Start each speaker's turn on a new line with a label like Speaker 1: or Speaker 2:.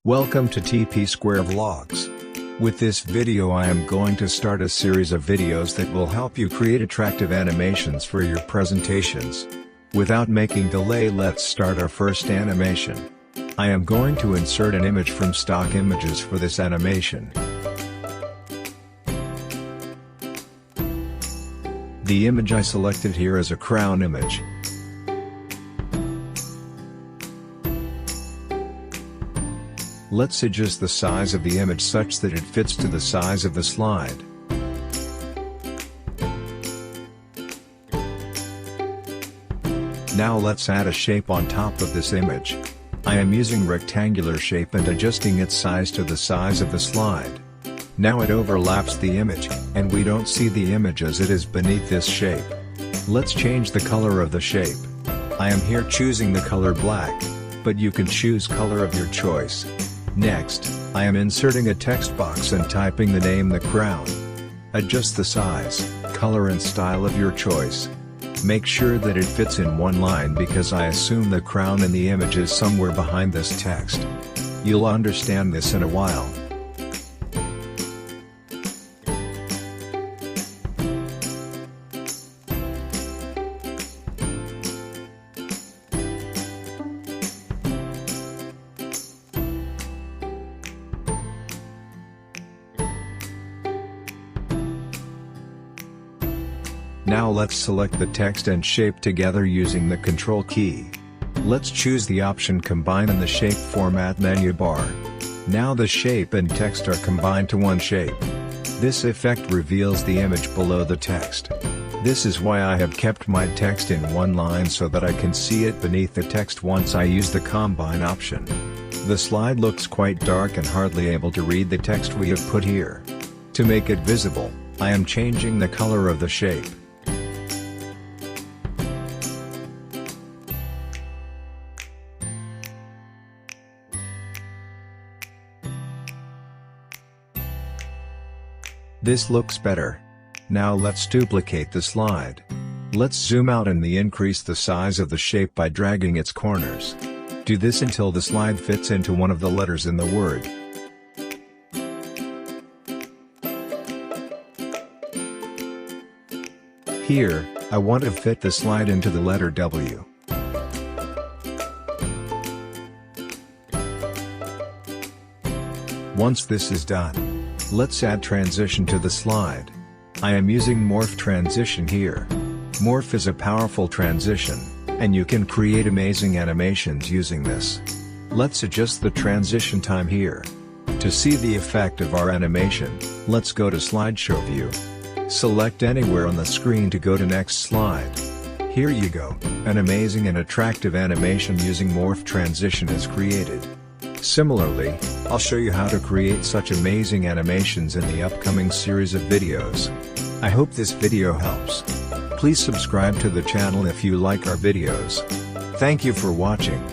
Speaker 1: Welcome to TP Square Vlogs. With this video I am going to start a series of videos that will help you create attractive animations for your presentations. Without making delay, let's start our first animation. I am going to insert an image from stock images for this animation. The image I selected here is a crown image. Let's adjust the size of the image such that it fits to the size of the slide. Now let's add a shape on top of this image. I am using rectangular shape and adjusting its size to the size of the slide. Now it overlaps the image, and we don't see the image as it is beneath this shape. Let's change the color of the shape. I am here choosing the color black, but you can choose color of your choice. Next, I am inserting a text box and typing the name The Crown. Adjust the size, color and style of your choice. Make sure that it fits in one line because I assume the crown in the image is somewhere behind this text. You'll understand this in a while. Now let's select the text and shape together using the Control key. Let's choose the option Combine in the Shape Format menu bar. Now the shape and text are combined to one shape. This effect reveals the image below the text. This is why I have kept my text in one line so that I can see it beneath the text once I use the Combine option. The slide looks quite dark and hardly able to read the text we have put here. To make it visible, I am changing the color of the shape. This looks better. Now let's duplicate the slide. Let's zoom out and increase the size of the shape by dragging its corners. Do this until the slide fits into one of the letters in the word. Here, I want to fit the slide into the letter W. Once this is done, let's add transition to the slide. I am using Morph transition here. Morph is a powerful transition, and you can create amazing animations using this. Let's adjust the transition time here. To see the effect of our animation, let's go to slideshow view. Select anywhere on the screen to go to next slide. Here you go, an amazing and attractive animation using Morph transition is created. Similarly, I'll show you how to create such amazing animations in the upcoming series of videos. I hope this video helps. Please subscribe to the channel if you like our videos. Thank you for watching.